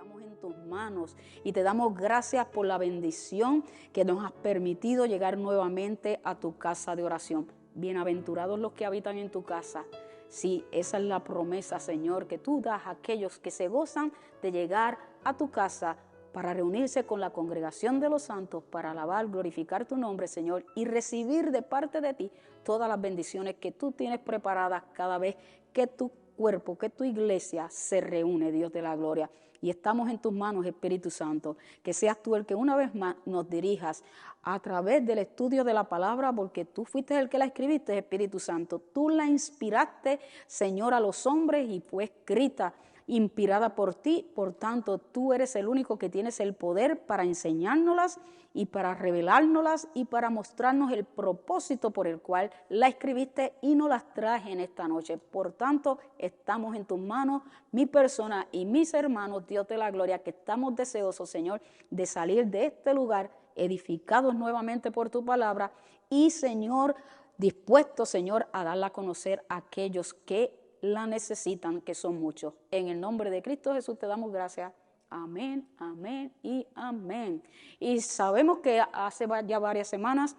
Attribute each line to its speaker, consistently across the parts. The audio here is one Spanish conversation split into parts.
Speaker 1: Estamos en tus manos y te damos gracias por la bendición que nos has permitido llegar nuevamente a tu casa de oración. Bienaventurados los que habitan en tu casa. Sí, esa es la promesa, Señor, que tú das a aquellos que se gozan de llegar a tu casa para reunirse con la congregación de los santos, para alabar, glorificar tu nombre, Señor, y recibir de parte de ti todas las bendiciones que tú tienes preparadas cada vez que tu cuerpo, que tu iglesia se reúne, Dios de la gloria. Y estamos en tus manos, Espíritu Santo, que seas tú el que una vez más nos dirijas a través del estudio de la palabra, porque tú fuiste el que la escribiste, Espíritu Santo. Tú la inspiraste, Señor, a los hombres y fue escrita, inspirada por ti. Por tanto, tú eres el único que tienes el poder para enseñárnoslas y para revelárnoslas y para mostrarnos el propósito por el cual la escribiste y nos las traje en esta noche. Por tanto, estamos en tus manos, mi persona y mis hermanos, Dios de la gloria, que estamos deseosos, Señor, de salir de este lugar edificados nuevamente por tu palabra y, Señor, dispuestos, Señor, a darla a conocer a aquellos que la necesitan, que son muchos. En el nombre de Cristo Jesús te damos gracias. Amén, amén y amén. Y sabemos que hace ya varias semanas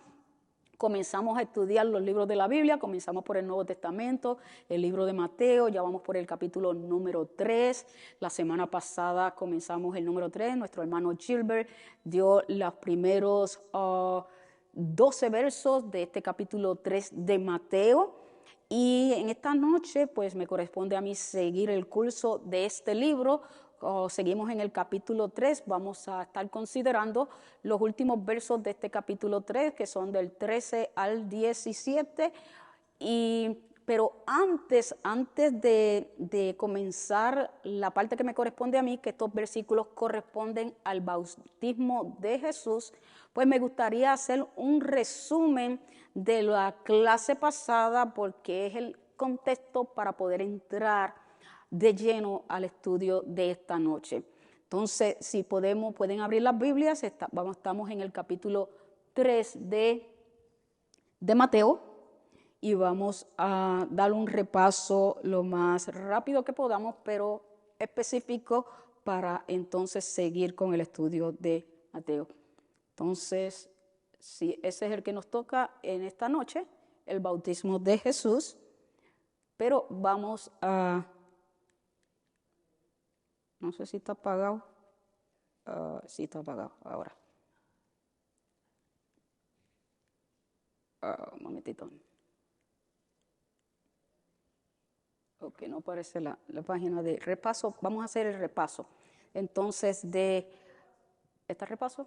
Speaker 1: comenzamos a estudiar los libros de la Biblia. Comenzamos por el Nuevo Testamento, el libro de Mateo, ya vamos por el capítulo número 3. La semana pasada comenzamos el número 3. Nuestro hermano Gilbert dio los primeros 12 versos de este capítulo 3 de Mateo. Y en esta noche, pues me corresponde a mí seguir el curso de este libro. Seguimos en el capítulo 3, vamos a estar considerando los últimos versos de este capítulo 3, que son del 13 al 17. Pero antes de comenzar la parte que me corresponde a mí, que estos versículos corresponden al bautismo de Jesús, pues me gustaría hacer un resumen de la clase pasada, porque es el contexto para poder entrar de lleno al estudio de esta noche. Entonces, si pueden abrir las Biblias, estamos en el capítulo 3 de Mateo y vamos a dar un repaso lo más rápido que podamos, pero específico, para entonces seguir con el estudio de Mateo. Entonces, sí, ese es el que nos toca en esta noche, el bautismo de Jesús, pero vamos a... No sé si está apagado. Sí está apagado ahora. Un momentito. Ok, no aparece la página de repaso. Vamos a hacer el repaso. Entonces, ¿está el repaso?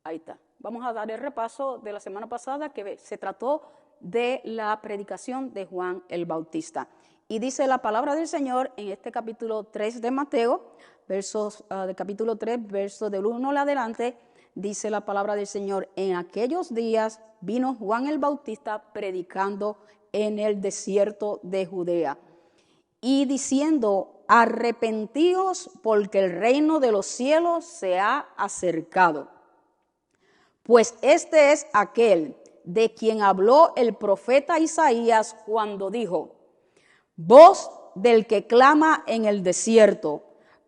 Speaker 1: Ahí está. Vamos a dar el repaso de la semana pasada, que se trató de la predicación de Juan el Bautista. Y dice la palabra del Señor en este capítulo 3 de Mateo, versos del capítulo 3, versos del 1 al adelante, dice la palabra del Señor: en aquellos días vino Juan el Bautista predicando en el desierto de Judea y diciendo: arrepentíos, porque el reino de los cielos se ha acercado. Pues este es aquel de quien habló el profeta Isaías cuando dijo: voz del que clama en el desierto,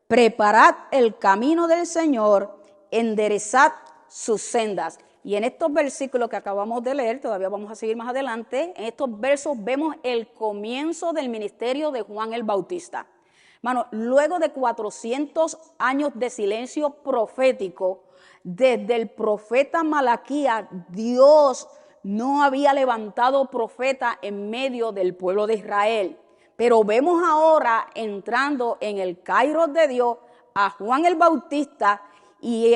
Speaker 1: preparad el camino del Señor, enderezad sus sendas. Y en estos versículos que acabamos de leer, todavía vamos a seguir más adelante, en estos versos vemos el comienzo del ministerio de Juan el Bautista. Hermano, luego de 400 años de silencio profético, desde el profeta Malaquías, Dios no había levantado profeta en medio del pueblo de Israel. Pero vemos ahora entrando en el Kairos de Dios a Juan el Bautista y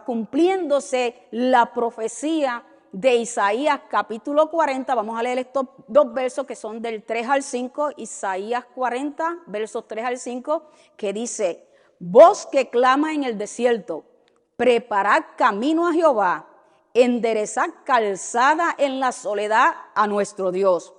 Speaker 1: cumpliéndose la profecía de Isaías capítulo 40. Vamos a leer estos dos versos que son del 3 al 5, Isaías 40, versos 3 al 5, que dice: voz que clama en el desierto, preparad camino a Jehová, enderezad calzada en la soledad a nuestro Dios.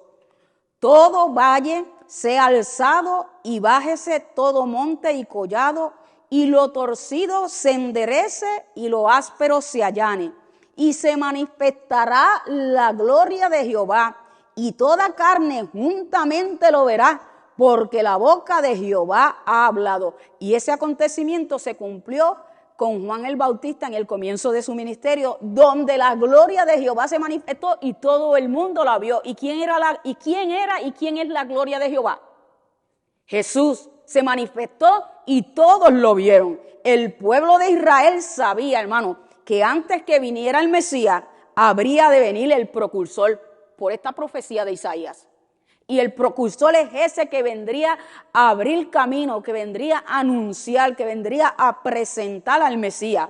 Speaker 1: Todo valle sea alzado y bájese todo monte y collado, y lo torcido se enderece y lo áspero se allane. Y se manifestará la gloria de Jehová, y toda carne juntamente lo verá, porque la boca de Jehová ha hablado. Y ese acontecimiento se cumplió con Juan el Bautista en el comienzo de su ministerio, donde la gloria de Jehová se manifestó y todo el mundo la vio. ¿Y quién era y quién es la gloria de Jehová? Jesús se manifestó y todos lo vieron. El pueblo de Israel sabía, hermano, que antes que viniera el Mesías, habría de venir el precursor por esta profecía de Isaías. Y el precursor es ese que vendría a abrir camino, que vendría a anunciar, que vendría a presentar al Mesías.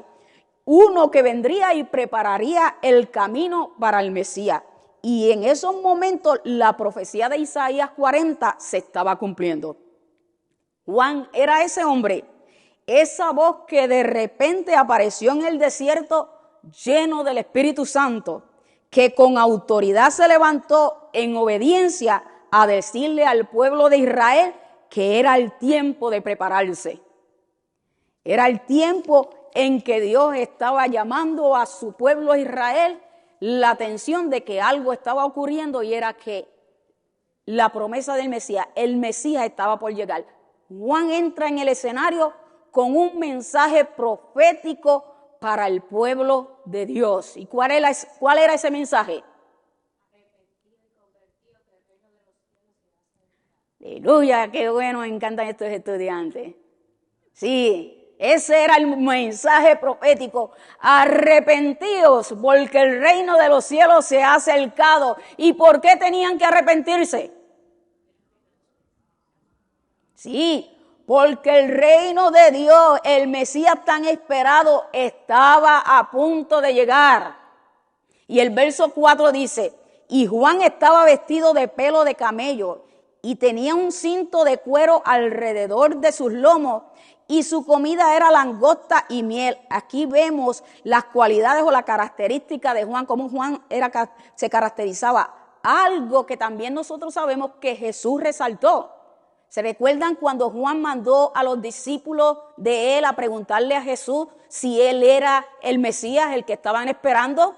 Speaker 1: Uno que vendría y prepararía el camino para el Mesías. Y en esos momentos la profecía de Isaías 40 se estaba cumpliendo. Juan era ese hombre, esa voz que de repente apareció en el desierto lleno del Espíritu Santo, que con autoridad se levantó en obediencia a decirle al pueblo de Israel que era el tiempo de prepararse. Era el tiempo en que Dios estaba llamando a su pueblo Israel la atención de que algo estaba ocurriendo, y era que la promesa del Mesías, el Mesías estaba por llegar. Juan entra en el escenario con un mensaje profético para el pueblo de Dios. ¿Y cuál era ese mensaje? Aleluya, qué bueno, me encantan estos estudiantes. Sí, ese era el mensaje profético. Arrepentíos, porque el reino de los cielos se ha acercado. ¿Y por qué tenían que arrepentirse? Sí, porque el reino de Dios, el Mesías tan esperado, estaba a punto de llegar. Y el verso 4 dice: y Juan estaba vestido de pelo de camello y tenía un cinto de cuero alrededor de sus lomos, y su comida era langosta y miel. Aquí vemos las cualidades o la característica de Juan, cómo Juan se caracterizaba. Algo que también nosotros sabemos que Jesús resaltó. ¿Se recuerdan cuando Juan mandó a los discípulos de él a preguntarle a Jesús si él era el Mesías, el que estaban esperando?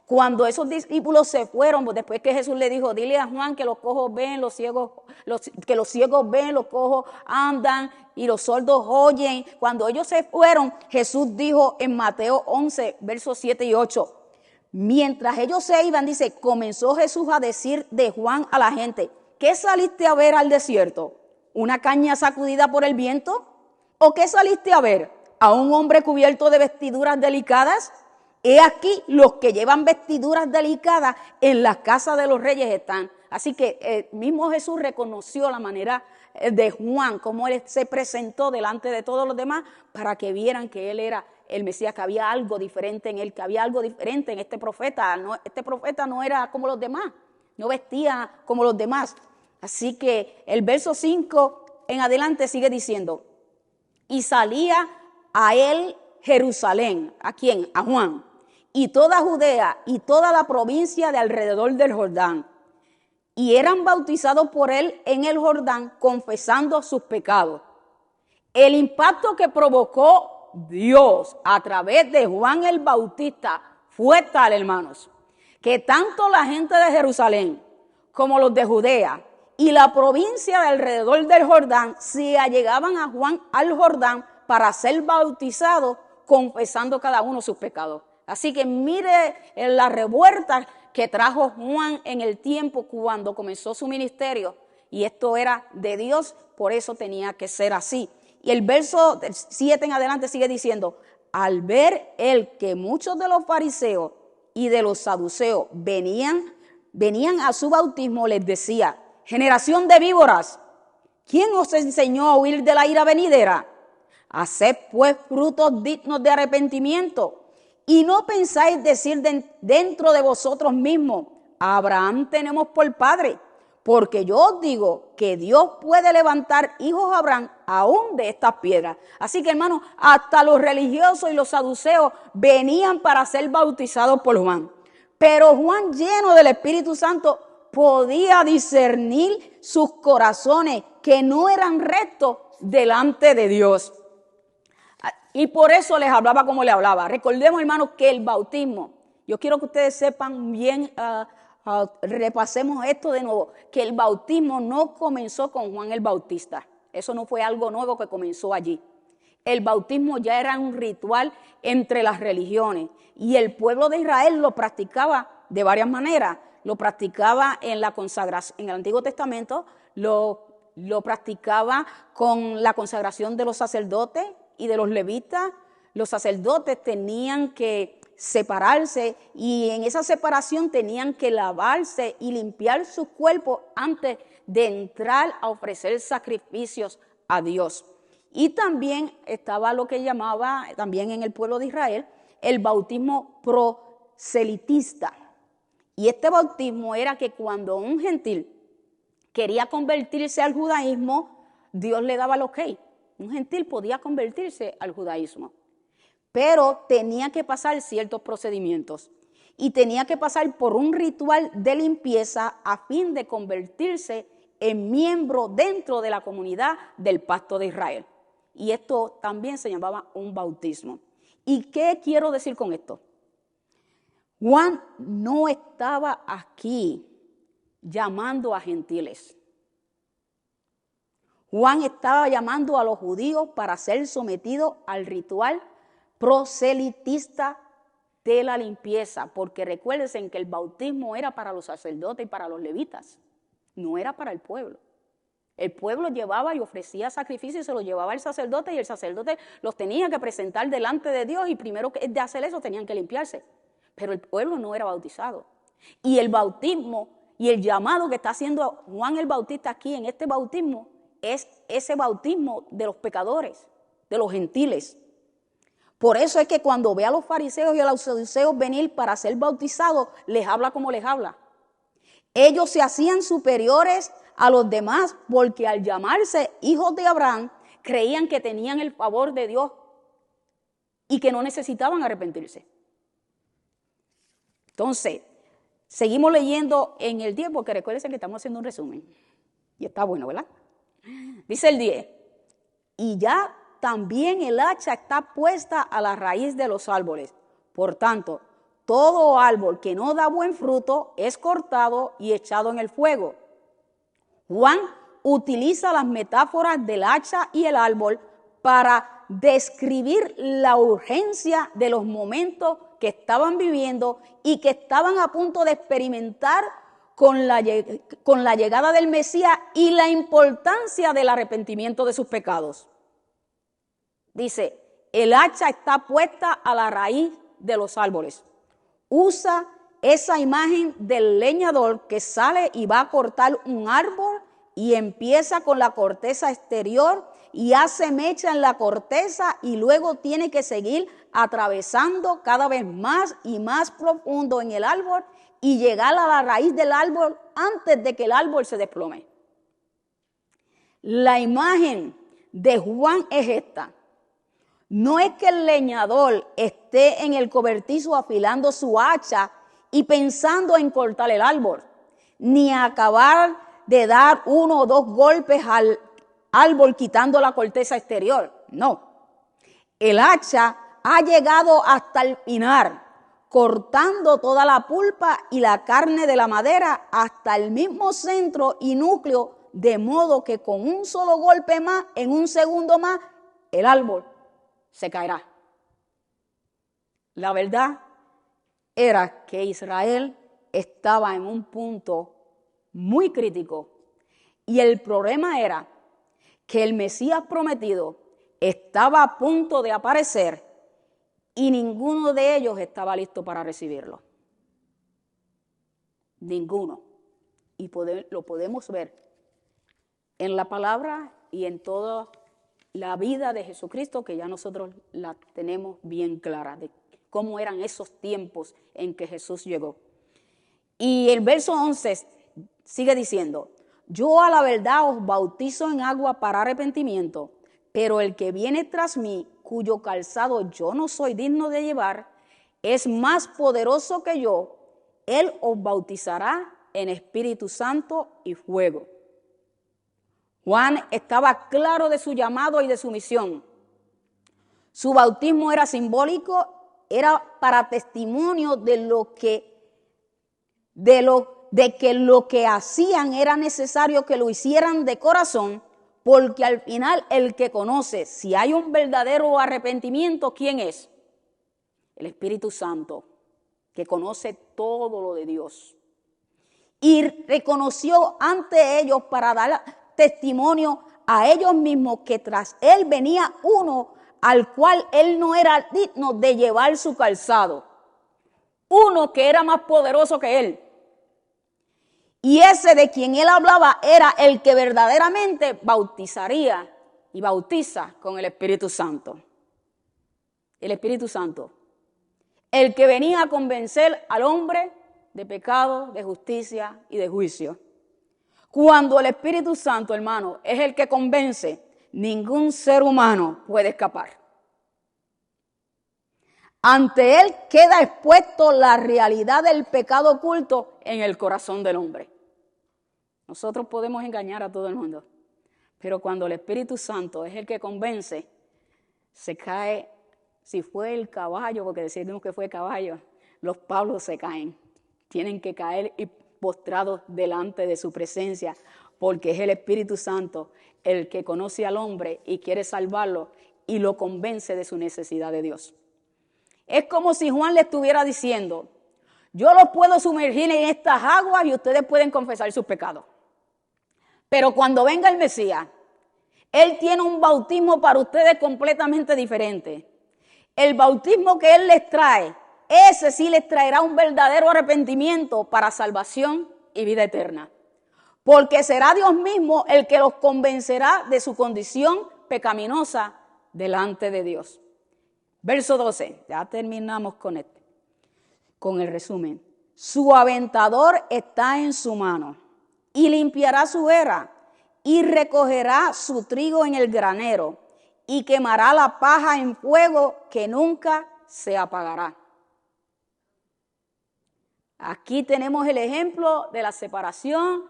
Speaker 1: Cuando esos discípulos se fueron, después que Jesús le dijo: dile a Juan que los cojos ven, que los ciegos ven, los cojos andan y los sordos oyen. Cuando ellos se fueron, Jesús dijo en Mateo 11, versos 7 y 8, mientras ellos se iban, dice, comenzó Jesús a decir de Juan a la gente: ¿qué saliste a ver al desierto? ¿Una caña sacudida por el viento? ¿O qué saliste a ver? ¿A un hombre cubierto de vestiduras delicadas? He aquí, los que llevan vestiduras delicadas en las casas de los reyes están. Así que mismo Jesús reconoció la manera de Juan, cómo él se presentó delante de todos los demás, para que vieran que él era el Mesías, que había algo diferente en él, que había algo diferente en este profeta. Este profeta no era como los demás, no vestía como los demás. Así que el verso 5 en adelante sigue diciendo: y salía a él Jerusalén. ¿A quién? A Juan. Y toda Judea y toda la provincia de alrededor del Jordán. Y eran bautizados por él en el Jordán, confesando sus pecados. El impacto que provocó Dios a través de Juan el Bautista fue tal, hermanos, que tanto la gente de Jerusalén como los de Judea y la provincia de alrededor del Jordán se allegaban a Juan al Jordán para ser bautizados, confesando cada uno sus pecados. Así que mire la revuelta que trajo Juan en el tiempo cuando comenzó su ministerio. Y esto era de Dios, por eso tenía que ser así. Y el verso 7 en adelante sigue diciendo: al ver él que muchos de los fariseos y de los saduceos venían a su bautismo, les decía: generación de víboras, ¿quién os enseñó a huir de la ira venidera? Haced pues frutos dignos de arrepentimiento. Y no pensáis decir dentro de vosotros mismos: a Abraham tenemos por padre. Porque yo os digo que Dios puede levantar hijos a Abraham aún de estas piedras. Así que, hermanos, hasta los religiosos y los saduceos venían para ser bautizados por Juan. Pero Juan, lleno del Espíritu Santo, podía discernir sus corazones que no eran rectos delante de Dios. Y por eso les hablaba como le hablaba. Recordemos, hermanos, que el bautismo, yo quiero que ustedes sepan bien repasemos esto de nuevo, que el bautismo no comenzó con Juan el Bautista. Eso no fue algo nuevo que comenzó allí. El bautismo ya era un ritual entre las religiones y el pueblo de Israel lo practicaba de varias maneras. Lo practicaba en la consagración, en el Antiguo Testamento, lo practicaba con la consagración de los sacerdotes y de los levitas. Los sacerdotes tenían que separarse y en esa separación tenían que lavarse y limpiar su cuerpo antes de entrar a ofrecer sacrificios a Dios. Y también estaba lo que llamaba, también en el pueblo de Israel, el bautismo proselitista. Y este bautismo era que cuando un gentil quería convertirse al judaísmo, Dios le daba el ok. Un gentil podía convertirse al judaísmo, pero tenía que pasar ciertos procedimientos y tenía que pasar por un ritual de limpieza a fin de convertirse en miembro dentro de la comunidad del pacto de Israel. Y esto también se llamaba un bautismo. ¿Y qué quiero decir con esto? Juan no estaba aquí llamando a gentiles. Juan estaba llamando a los judíos para ser sometidos al ritual proselitista de la limpieza, porque recuérdense que el bautismo era para los sacerdotes y para los levitas, no era para el pueblo. El pueblo llevaba y ofrecía sacrificios y se los llevaba el sacerdote y el sacerdote los tenía que presentar delante de Dios y primero de hacer eso tenían que limpiarse. Pero el pueblo no era bautizado. Y el bautismo y el llamado que está haciendo Juan el Bautista aquí en este bautismo es ese bautismo de los pecadores, de los gentiles. Por eso es que cuando ve a los fariseos y a los saduceos venir para ser bautizados, les habla como les habla. Ellos se hacían superiores a los demás porque al llamarse hijos de Abraham, creían que tenían el favor de Dios y que no necesitaban arrepentirse. Entonces, seguimos leyendo en el 10 porque recuérdense que estamos haciendo un resumen. Y está bueno, ¿verdad? Dice el 10, y ya también el hacha está puesta a la raíz de los árboles. Por tanto, todo árbol que no da buen fruto es cortado y echado en el fuego. Juan utiliza las metáforas del hacha y el árbol para describir la urgencia de los momentos que estaban viviendo y que estaban a punto de experimentar con la llegada del Mesías y la importancia del arrepentimiento de sus pecados. Dice, el hacha está puesta a la raíz de los árboles. Usa esa imagen del leñador que sale y va a cortar un árbol y empieza con la corteza exterior y hace mecha en la corteza y luego tiene que seguir atravesando cada vez más y más profundo en el árbol y llegar a la raíz del árbol antes de que el árbol se desplome. La imagen de Juan es esta. No es que el leñador esté en el cobertizo afilando su hacha y pensando en cortar el árbol, ni acabar de dar 1 o 2 golpes al árbol quitando la corteza exterior. No. El hacha ha llegado hasta el pinar, cortando toda la pulpa y la carne de la madera hasta el mismo centro y núcleo, de modo que con un solo golpe más, en un segundo más, el árbol se caerá. La verdad era que Israel estaba en un punto muy crítico y el problema era que el Mesías prometido estaba a punto de aparecer y ninguno de ellos estaba listo para recibirlo. Ninguno. Y lo podemos ver en la palabra y en toda la vida de Jesucristo, que ya nosotros la tenemos bien clara, de cómo eran esos tiempos en que Jesús llegó. Y el verso 11 sigue diciendo, yo a la verdad os bautizo en agua para arrepentimiento, pero el que viene tras mí, cuyo calzado yo no soy digno de llevar, es más poderoso que yo. Él os bautizará en Espíritu Santo y fuego. Juan estaba claro de su llamado y de su misión. Su bautismo era simbólico, era para testimonio de de que lo que hacían era necesario que lo hicieran de corazón, porque al final el que conoce si hay un verdadero arrepentimiento, ¿quién es? El Espíritu Santo, que conoce todo lo de Dios. Y reconoció ante ellos para dar testimonio a ellos mismos que tras él venía uno al cual él no era digno de llevar su calzado. Uno que era más poderoso que él. Y ese de quien él hablaba era el que verdaderamente bautizaría y bautiza con el Espíritu Santo. El Espíritu Santo. El que venía a convencer al hombre de pecado, de justicia y de juicio. Cuando el Espíritu Santo, hermano, es el que convence, ningún ser humano puede escapar. Ante él queda expuesto la realidad del pecado oculto en el corazón del hombre. Nosotros podemos engañar a todo el mundo, pero cuando el Espíritu Santo es el que convence, se cae, si fue el caballo, porque decimos que fue caballo, los Pablos se caen. Tienen que caer y postrados delante de su presencia, porque es el Espíritu Santo el que conoce al hombre y quiere salvarlo y lo convence de su necesidad de Dios. Es como si Juan le estuviera diciendo, yo los puedo sumergir en estas aguas y ustedes pueden confesar sus pecados. Pero cuando venga el Mesías, Él tiene un bautismo para ustedes completamente diferente. El bautismo que Él les trae, ese sí les traerá un verdadero arrepentimiento para salvación y vida eterna. Porque será Dios mismo el que los convencerá de su condición pecaminosa delante de Dios. Verso 12, ya terminamos con el resumen. Su aventador está en su mano y limpiará su era y recogerá su trigo en el granero y quemará la paja en fuego que nunca se apagará. Aquí tenemos el ejemplo de la separación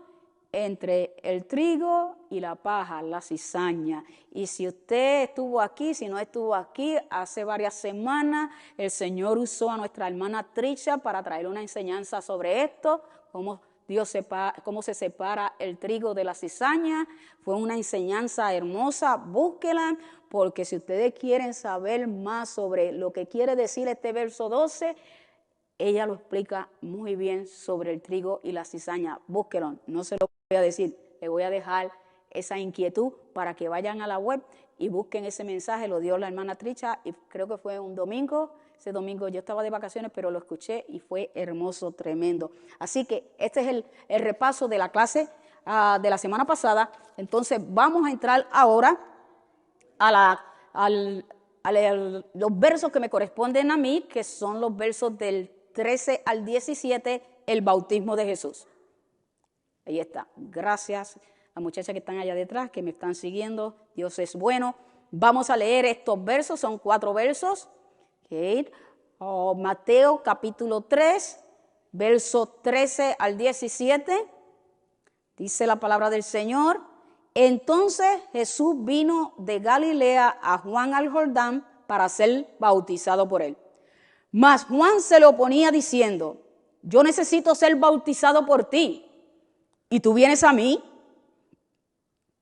Speaker 1: entre el trigo y la paja, la cizaña. Y si usted estuvo aquí, si no estuvo aquí, hace varias semanas el Señor usó a nuestra hermana Tricia para traer una enseñanza sobre esto, cómo se separa el trigo de la cizaña. Fue una enseñanza hermosa, búsquela, porque si ustedes quieren saber más sobre lo que quiere decir este verso 12, ella lo explica muy bien sobre el trigo y la cizaña. Búsquenlo, no se lo voy a decir, le voy a dejar esa inquietud para que vayan a la web y busquen ese mensaje. Lo dio la hermana Tricia y creo que fue un domingo. Ese domingo yo estaba de vacaciones, pero lo escuché y fue hermoso, tremendo. Así que este es el repaso de la clase de la semana pasada. Entonces vamos a entrar ahora a los versos que me corresponden a mí, que son los versos del 13 al 17, el bautismo de Jesús. Ahí está. Gracias a muchachas que están allá detrás, que me están siguiendo. Dios es bueno. Vamos a leer estos versos, son 4 versos. Okay. Mateo capítulo 3, verso 13 al 17. Dice la palabra del Señor. Entonces Jesús vino de Galilea a Juan al Jordán para ser bautizado por él. Mas Juan se le oponía diciendo, yo necesito ser bautizado por ti, ¿y tú vienes a mí?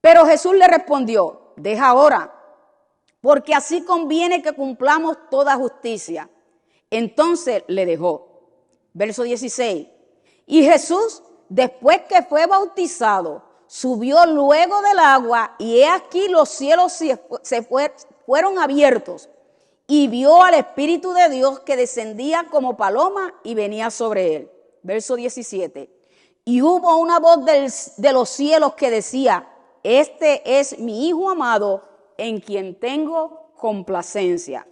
Speaker 1: Pero Jesús le respondió, deja ahora, porque así conviene que cumplamos toda justicia. Entonces le dejó. Verso 16. Y Jesús, después que fue bautizado, subió luego del agua, y he aquí los cielos fueron abiertos. Y vio al Espíritu de Dios que descendía como paloma y venía sobre él. Verso 17. Y hubo una voz de los cielos que decía, este es mi Hijo amado, en quien tengo complacencia.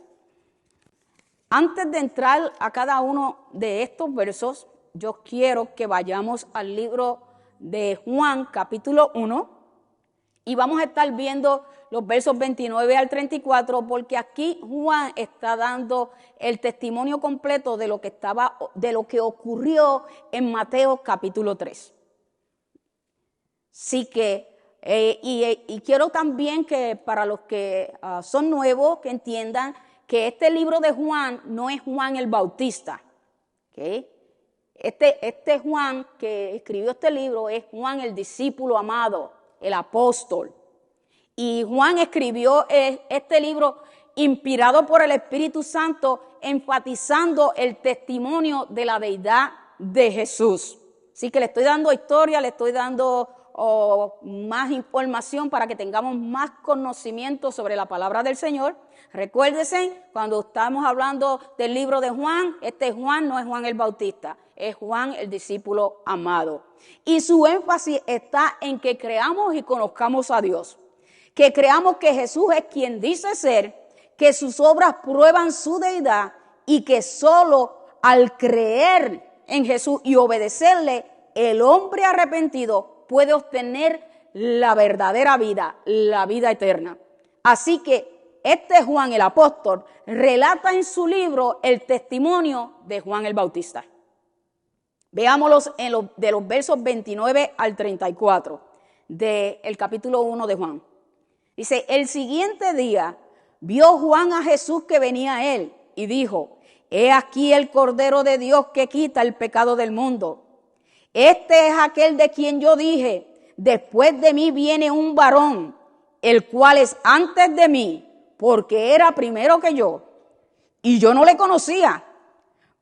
Speaker 1: Antes de entrar a cada uno de estos versos, yo quiero que vayamos al libro de Juan, capítulo 1, y vamos a estar viendo los versos 29 al 34, porque aquí Juan está dando el testimonio completo de lo que ocurrió en Mateo capítulo 3. Así que, y quiero también que para los que son nuevos, que entiendan que este libro de Juan no es Juan el Bautista, ¿okay? Este Juan que escribió este libro es Juan el discípulo amado, el apóstol. Y Juan escribió este libro inspirado por el Espíritu Santo, enfatizando el testimonio de la deidad de Jesús. Así que le estoy dando historia, le estoy dando más información para que tengamos más conocimiento sobre la palabra del Señor. Recuérdense, cuando estamos hablando del libro de Juan, este Juan no es Juan el Bautista, es Juan el discípulo amado. Y su énfasis está en que creamos y conozcamos a Dios, que creamos que Jesús es quien dice ser, que sus obras prueban su deidad y que solo al creer en Jesús y obedecerle, el hombre arrepentido puede obtener la verdadera vida, la vida eterna. Así que este Juan el apóstol relata en su libro el testimonio de Juan el Bautista. Veámoslos de los versos 29 al 34 del capítulo 1 de Juan. Dice, el siguiente día vio Juan a Jesús que venía a él y dijo, he aquí el Cordero de Dios que quita el pecado del mundo. Este es aquel de quien yo dije, después de mí viene un varón, el cual es antes de mí, porque era primero que yo. Y yo no le conocía,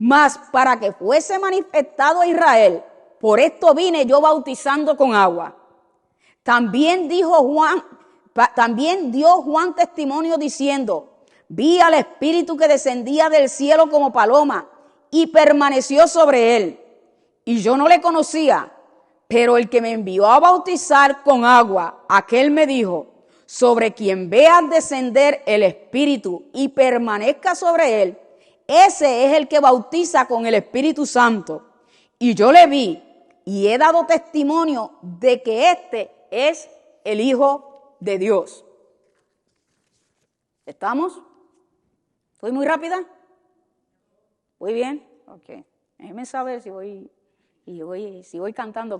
Speaker 1: mas para que fuese manifestado a Israel, por esto vine yo bautizando con agua. También dio Juan testimonio diciendo, vi al Espíritu que descendía del cielo como paloma y permaneció sobre él. Y yo no le conocía, pero el que me envió a bautizar con agua, aquel me dijo, sobre quien veas descender el Espíritu y permanezca sobre él, ese es el que bautiza con el Espíritu Santo. Y yo le vi y he dado testimonio de que este es el Hijo de Dios. ¿Estamos? ¿Estoy muy rápida? ¿Voy bien? Ok. Déjenme saber si voy cantando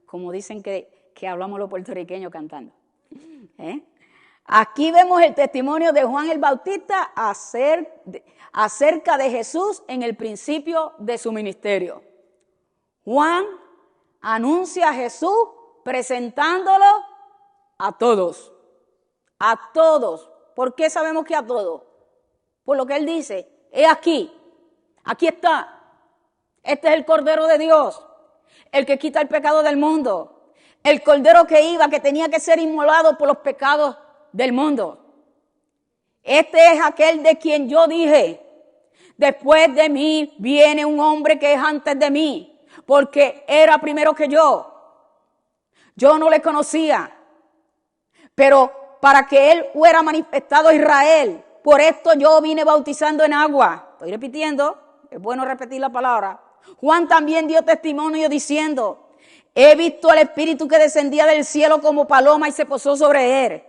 Speaker 1: como dicen que hablamos los puertorriqueños cantando. Aquí vemos el testimonio de Juan el Bautista acerca de Jesús en el principio de su ministerio. Juan anuncia a Jesús presentándolo a todos. A todos. ¿Por qué sabemos que a todos? Por lo que él dice, he aquí está. Este es el Cordero de Dios, el que quita el pecado del mundo. El Cordero que tenía que ser inmolado por los pecados del mundo. Este es aquel de quien yo dije, después de mí viene un hombre que es antes de mí, porque era primero que yo. Yo no le conocía, pero para que él fuera manifestado a Israel, por esto yo vine bautizando en agua. Estoy repitiendo, es bueno repetir la palabra. Juan también dio testimonio diciendo, he visto al Espíritu que descendía del cielo como paloma y se posó sobre él.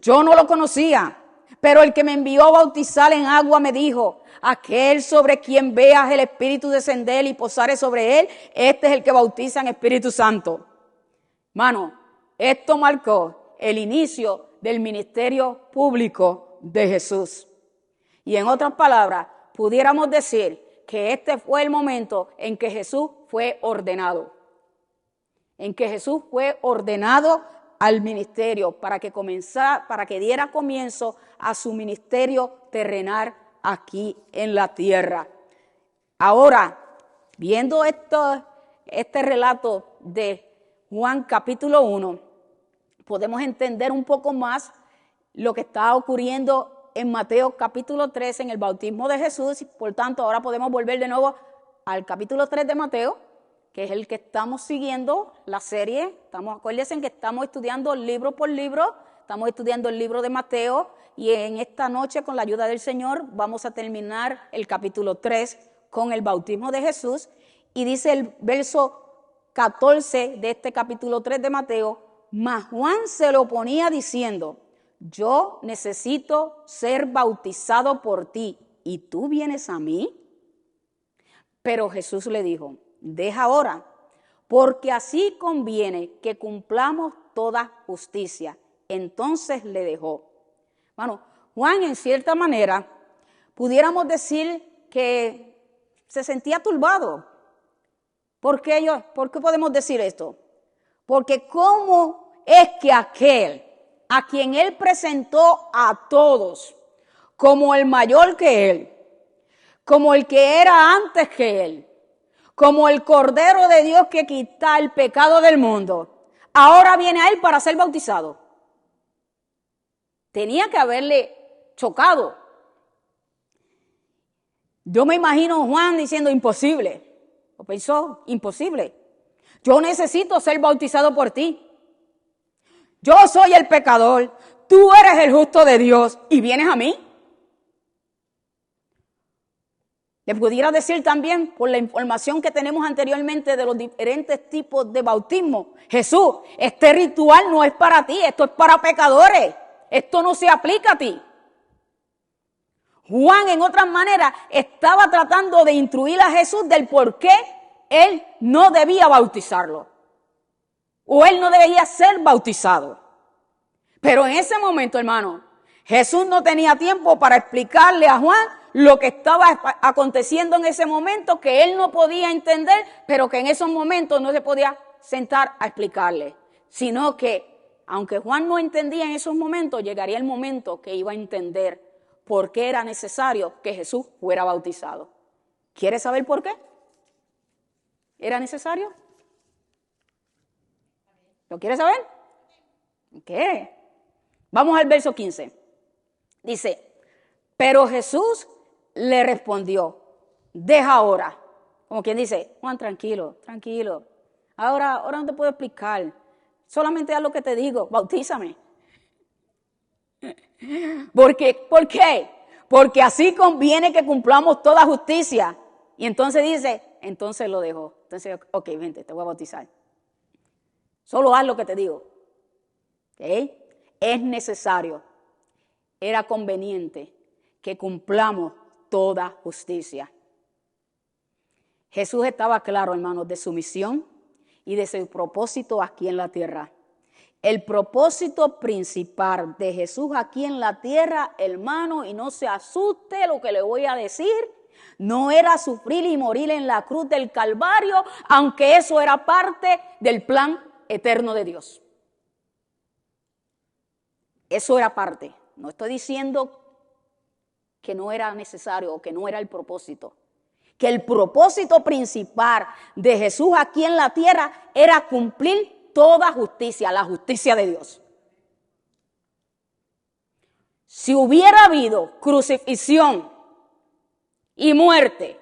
Speaker 1: Yo no lo conocía, pero el que me envió a bautizar en agua me dijo, aquel sobre quien veas el Espíritu descender y posare sobre él, este es el que bautiza en Espíritu Santo. Mano, esto marcó el inicio del ministerio público de Jesús. Y en otras palabras, pudiéramos decir que este fue el momento en que Jesús fue ordenado. En que Jesús fue ordenado al ministerio para que diera comienzo a su ministerio terrenal aquí en la tierra. Ahora, viendo este relato de Juan capítulo 1, podemos entender un poco más lo que está ocurriendo en Mateo capítulo 3 en el bautismo de Jesús. Y por tanto, ahora podemos volver de nuevo al capítulo 3 de Mateo, que es el que estamos siguiendo la serie. Acuérdense que estamos estudiando libro por libro, estamos estudiando el libro de Mateo y en esta noche, con la ayuda del Señor, vamos a terminar el capítulo 3 con el bautismo de Jesús. Y dice el verso 14 de este capítulo 3 de Mateo, mas Juan se lo oponía diciendo, yo necesito ser bautizado por ti, ¿y tú vienes a mí? Pero Jesús le dijo, deja ahora, porque así conviene que cumplamos toda justicia. Entonces le dejó. Bueno, Juan, en cierta manera, pudiéramos decir que se sentía turbado. ¿Por qué podemos decir esto? Porque ¿cómo es que aquel a quien él presentó a todos como el mayor que él, como el que era antes que él, como el Cordero de Dios que quita el pecado del mundo, ahora viene a él para ser bautizado? Tenía que haberle chocado. Yo me imagino a Juan diciendo imposible. Lo pensó, imposible. Yo necesito ser bautizado por ti. Yo soy el pecador, tú eres el justo de Dios y vienes a mí. Le pudiera decir también, por la información que tenemos anteriormente de los diferentes tipos de bautismo: Jesús, este ritual no es para ti, esto es para pecadores, esto no se aplica a ti. Juan, en otras maneras, estaba tratando de instruir a Jesús del por qué él no debía bautizarlo, o él no debía ser bautizado. Pero en ese momento, hermano, Jesús no tenía tiempo para explicarle a Juan lo que estaba aconteciendo en ese momento, que él no podía entender, pero que en esos momentos no se podía sentar a explicarle, sino que, aunque Juan no entendía en esos momentos, llegaría el momento que iba a entender por qué era necesario que Jesús fuera bautizado. ¿Quieres saber por qué era necesario? ¿Lo quieres saber? ¿Qué? Vamos al verso 15. Dice: pero Jesús le respondió: deja ahora. Como quien dice: Juan, tranquilo, tranquilo. Ahora no te puedo explicar. Solamente haz lo que te digo, bautízame. ¿Por qué? Porque así conviene que cumplamos toda justicia. Y entonces dice, entonces lo dejó. Entonces, ok, vente, te voy a bautizar. Solo haz lo que te digo. ¿Okay? Es necesario, era conveniente que cumplamos toda justicia. Jesús estaba claro, hermanos, de su misión y de su propósito aquí en la tierra. El propósito principal de Jesús aquí en la tierra, hermano, y no se asuste lo que le voy a decir, no era sufrir y morir en la cruz del Calvario, aunque eso era parte del plan eterno de Dios. Eso era parte. No estoy diciendo que no era necesario o que no era el propósito. Que el propósito principal de Jesús aquí en la tierra era cumplir toda justicia, la justicia de Dios. Si hubiera habido crucifixión y muerte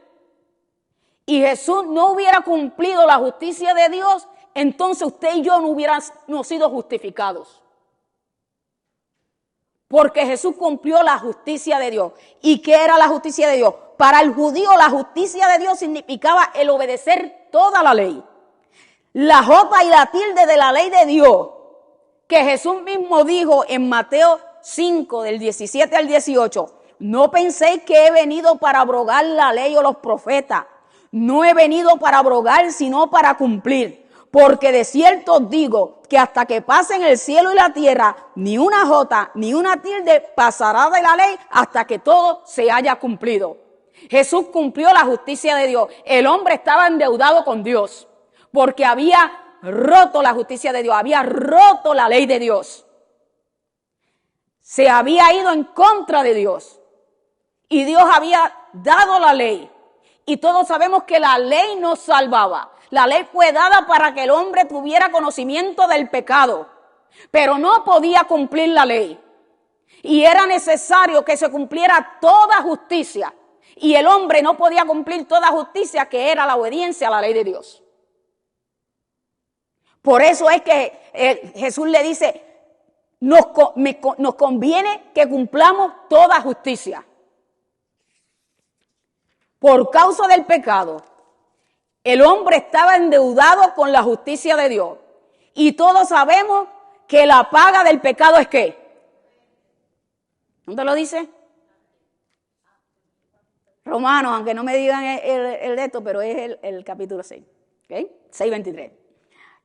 Speaker 1: y Jesús no hubiera cumplido la justicia de Dios, entonces usted y yo no hubiéramos sido justificados. Porque Jesús cumplió la justicia de Dios. ¿Y qué era la justicia de Dios? Para el judío la justicia de Dios significaba el obedecer toda la ley. La jota y la tilde de la ley de Dios, que Jesús mismo dijo en Mateo 5, del 17 al 18, no penséis que he venido para abrogar la ley o los profetas. No he venido para abrogar, sino para cumplir. Porque de cierto os digo que hasta que pasen el cielo y la tierra, ni una jota ni una tilde pasará de la ley hasta que todo se haya cumplido. Jesús cumplió la justicia de Dios. El hombre estaba endeudado con Dios porque había roto la justicia de Dios, había roto la ley de Dios. Se había ido en contra de Dios y Dios había dado la ley. Y todos sabemos que la ley nos salvaba. La ley fue dada para que el hombre tuviera conocimiento del pecado, pero no podía cumplir la ley. Y era necesario que se cumpliera toda justicia. Y el hombre no podía cumplir toda justicia, que era la obediencia a la ley de Dios. Por eso es que Jesús le dice, nos conviene que cumplamos toda justicia. Por causa del pecado, el hombre estaba endeudado con la justicia de Dios. Y todos sabemos que la paga del pecado es ¿qué? ¿Dónde lo dice? Romanos, aunque no me digan el de esto, pero es el capítulo 6. ¿Okay? 6:23.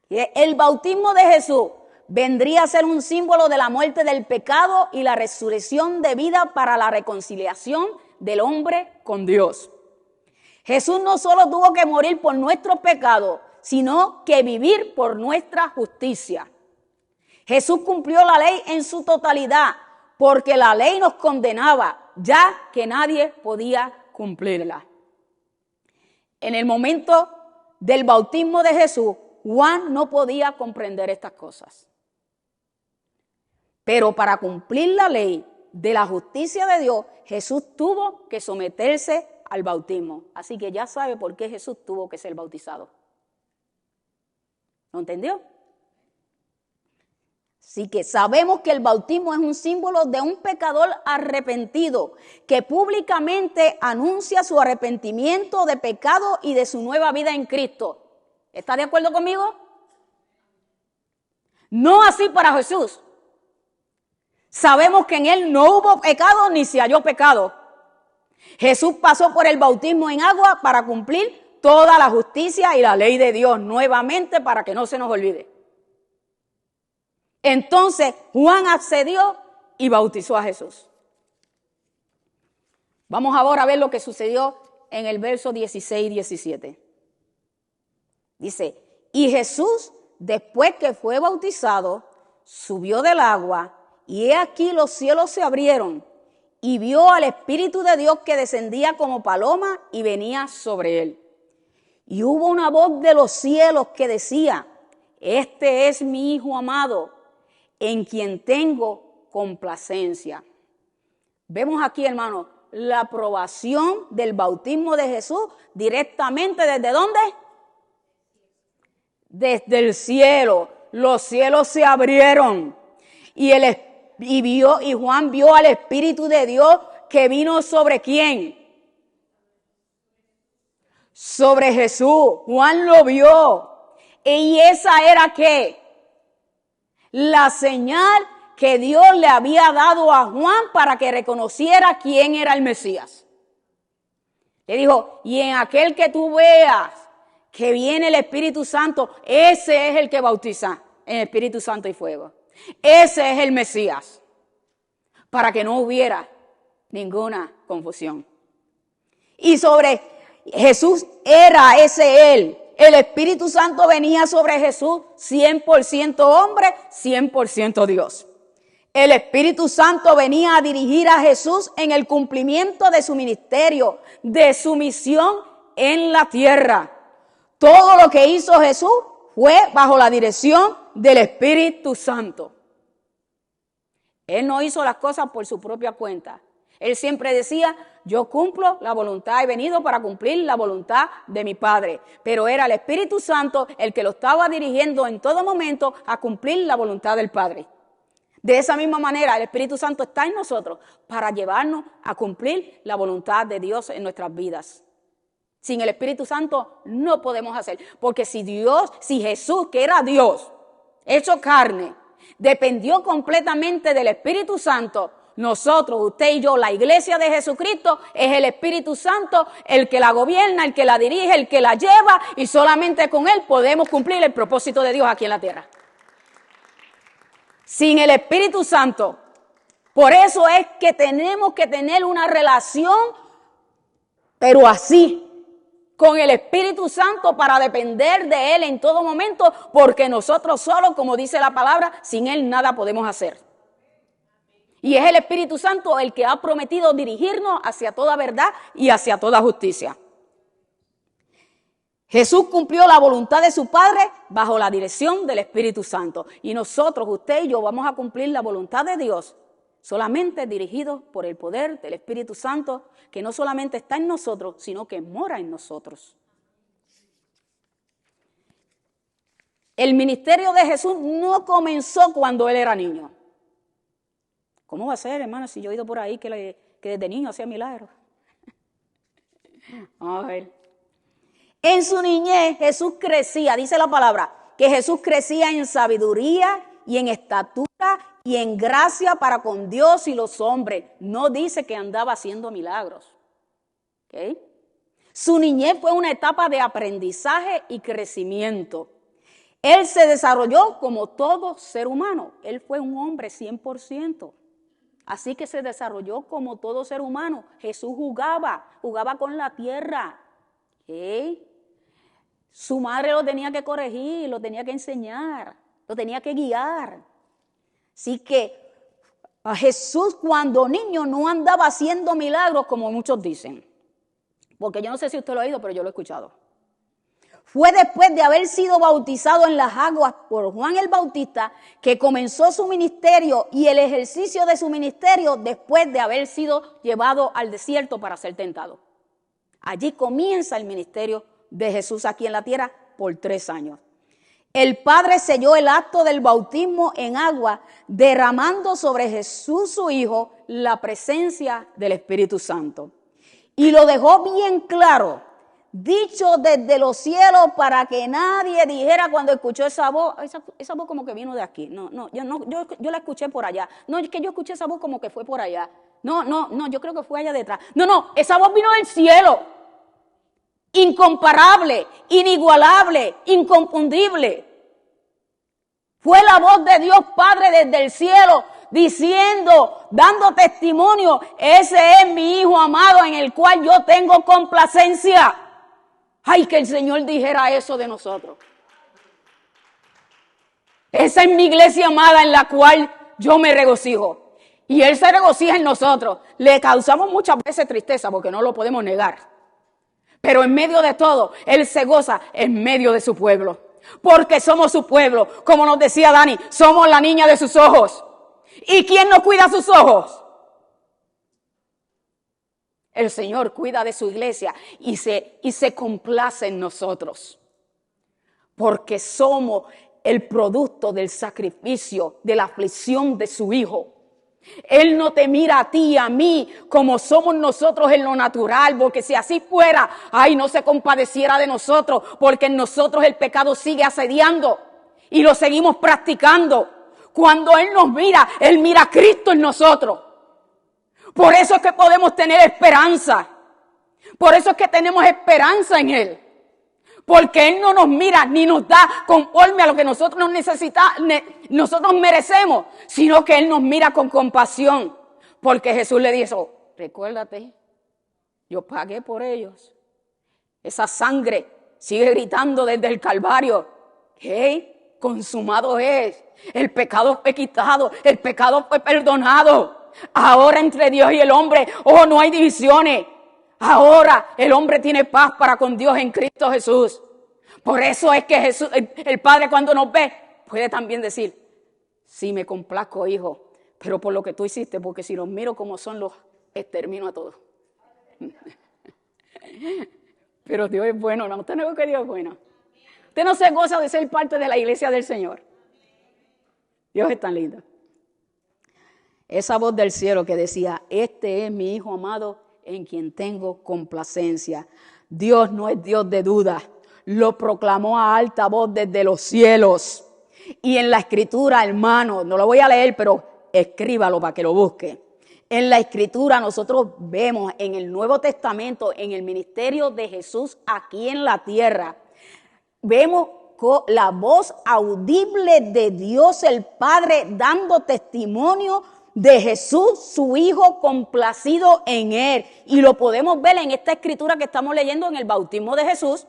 Speaker 1: El bautismo de Jesús vendría a ser un símbolo de la muerte del pecado y la resurrección de vida para la reconciliación del hombre con Dios. Jesús no solo tuvo que morir por nuestros pecados, sino que vivir por nuestra justicia. Jesús cumplió la ley en su totalidad, porque la ley nos condenaba, ya que nadie podía cumplirla. En el momento del bautismo de Jesús, Juan no podía comprender estas cosas. Pero para cumplir la ley de la justicia de Dios, Jesús tuvo que someterse al bautismo. Así que ya sabe por qué Jesús tuvo que ser bautizado. ¿Lo entendió? Así que sabemos que el bautismo es un símbolo de un pecador arrepentido que públicamente anuncia su arrepentimiento de pecado y de su nueva vida en Cristo. ¿Está de acuerdo conmigo? No así para Jesús. Sabemos que en él no hubo pecado ni se halló pecado. Jesús pasó por el bautismo en agua para cumplir toda la justicia y la ley de Dios nuevamente, para que no se nos olvide. Entonces Juan accedió y bautizó a Jesús. Vamos ahora a ver lo que sucedió en el verso 16 y 17. Dice, y Jesús, después que fue bautizado, subió del agua, y he aquí los cielos se abrieron, y vio al Espíritu de Dios que descendía como paloma y venía sobre él. Y hubo una voz de los cielos que decía, este es mi Hijo amado, en quien tengo complacencia. Vemos aquí, hermano, la aprobación del bautismo de Jesús directamente ¿desde dónde? Desde el cielo. Los cielos se abrieron y Juan vio al Espíritu de Dios que vino sobre ¿quién? Sobre Jesús. Juan lo vio. Y esa era ¿qué? La señal que Dios le había dado a Juan para que reconociera quién era el Mesías. Le dijo, y en aquel que tú veas que viene el Espíritu Santo, ese es el que bautiza en Espíritu Santo y fuego. Ese es el Mesías. Para que no hubiera ninguna confusión. Y sobre Jesús era ese él. El Espíritu Santo venía sobre Jesús 100% hombre, 100% Dios. El Espíritu Santo venía a dirigir a Jesús en el cumplimiento de su ministerio, de su misión en la tierra. Todo lo que hizo Jesús fue bajo la dirección del Espíritu Santo. Él no hizo las cosas por su propia cuenta. Él siempre decía, yo cumplo la voluntad, he venido para cumplir la voluntad de mi Padre. Pero era el Espíritu Santo el que lo estaba dirigiendo en todo momento a cumplir la voluntad del Padre. De esa misma manera, el Espíritu Santo está en nosotros para llevarnos a cumplir la voluntad de Dios en nuestras vidas. Sin el Espíritu Santo no podemos hacer. Porque si Jesús, que era Dios, hecho carne, dependió completamente del Espíritu Santo, nosotros, usted y yo, la iglesia de Jesucristo, es el Espíritu Santo el que la gobierna, el que la dirige, el que la lleva, y solamente con él podemos cumplir el propósito de Dios aquí en la tierra. Sin el Espíritu Santo, por eso es que tenemos que tener una relación, pero así, con el Espíritu Santo para depender de él en todo momento, porque nosotros solos, como dice la palabra, sin él nada podemos hacer. Y es el Espíritu Santo el que ha prometido dirigirnos hacia toda verdad y hacia toda justicia. Jesús cumplió la voluntad de su Padre bajo la dirección del Espíritu Santo. Y nosotros, usted y yo, vamos a cumplir la voluntad de Dios solamente dirigidos por el poder del Espíritu Santo, que no solamente está en nosotros, sino que mora en nosotros. El ministerio de Jesús no comenzó cuando él era niño. ¿Cómo va a ser, hermano, si yo he ido por ahí que desde niño hacía milagros? Vamos a ver. En su niñez Jesús crecía, dice la palabra, que Jesús crecía en sabiduría y en estatura y en gracia para con Dios y los hombres. No dice que andaba haciendo milagros. ¿Okay? Su niñez fue una etapa de aprendizaje y crecimiento. Él se desarrolló como todo ser humano. Él fue un hombre 100%. Así que se desarrolló como todo ser humano. Jesús jugaba con la tierra. ¿Eh? Su madre lo tenía que corregir, lo tenía que enseñar, lo tenía que guiar. Así que a Jesús cuando niño no andaba haciendo milagros como muchos dicen. Porque yo no sé si usted lo ha oído, pero yo lo he escuchado. Fue después de haber sido bautizado en las aguas por Juan el Bautista que comenzó su ministerio y el ejercicio de su ministerio después de haber sido llevado al desierto para ser tentado. Allí comienza el ministerio de Jesús aquí en la tierra por 3 años. El Padre selló el acto del bautismo en agua, derramando sobre Jesús su Hijo la presencia del Espíritu Santo. Y lo dejó bien claro, dicho desde los cielos para que nadie dijera cuando escuchó esa voz como que vino de aquí. Yo la escuché por allá. No, es que yo escuché esa voz como que fue por allá. No, yo creo que fue allá detrás. No, esa voz vino del cielo. Incomparable, inigualable, inconfundible. Fue la voz de Dios Padre desde el cielo diciendo, dando testimonio, ese es mi Hijo amado en el cual yo tengo complacencia. Ay, que el Señor dijera eso de nosotros. Esa es mi iglesia amada en la cual yo me regocijo. Y Él se regocija en nosotros. Le causamos muchas veces tristeza porque no lo podemos negar. Pero en medio de todo, Él se goza en medio de su pueblo. Porque somos su pueblo. Como nos decía Dani, somos la niña de sus ojos. ¿Y quién nos cuida sus ojos? El Señor cuida de su iglesia y se complace en nosotros. Porque somos el producto del sacrificio, de la aflicción de su Hijo. Él no te mira a ti y a mí como somos nosotros en lo natural, porque si así fuera, no se compadeciera de nosotros, porque en nosotros el pecado sigue asediando y lo seguimos practicando. Cuando Él nos mira, Él mira a Cristo en nosotros. Por eso es que podemos tener esperanza. Por eso es que tenemos esperanza en Él. Porque Él no nos mira ni nos da conforme a lo que nosotros nosotros merecemos, sino que Él nos mira con compasión. Porque Jesús le dijo, recuérdate, yo pagué por ellos. Esa sangre sigue gritando desde el Calvario. ¿Qué? Consumado es. El pecado fue quitado, el pecado fue perdonado. Ahora entre Dios y el hombre, no hay divisiones. Ahora el hombre tiene paz para con Dios en Cristo Jesús. Por eso es que Jesús, el Padre cuando nos ve, puede también decir, sí me complazco, hijo, pero por lo que tú hiciste, porque si los miro como son, los extermino a todos. Pero Dios es bueno, ¿no? Usted no ve que Dios es bueno. Usted no se goza de ser parte de la iglesia del Señor. Dios es tan lindo. Esa voz del cielo que decía, este es mi Hijo amado en quien tengo complacencia. Dios no es Dios de duda. Lo proclamó a alta voz desde los cielos. Y en la escritura, hermano, no lo voy a leer, pero escríbalo para que lo busque. En la escritura nosotros vemos en el Nuevo Testamento, en el ministerio de Jesús aquí en la tierra, vemos la voz audible de Dios el Padre dando testimonio de Jesús, su Hijo, complacido en Él. Y lo podemos ver en esta escritura que estamos leyendo en el bautismo de Jesús.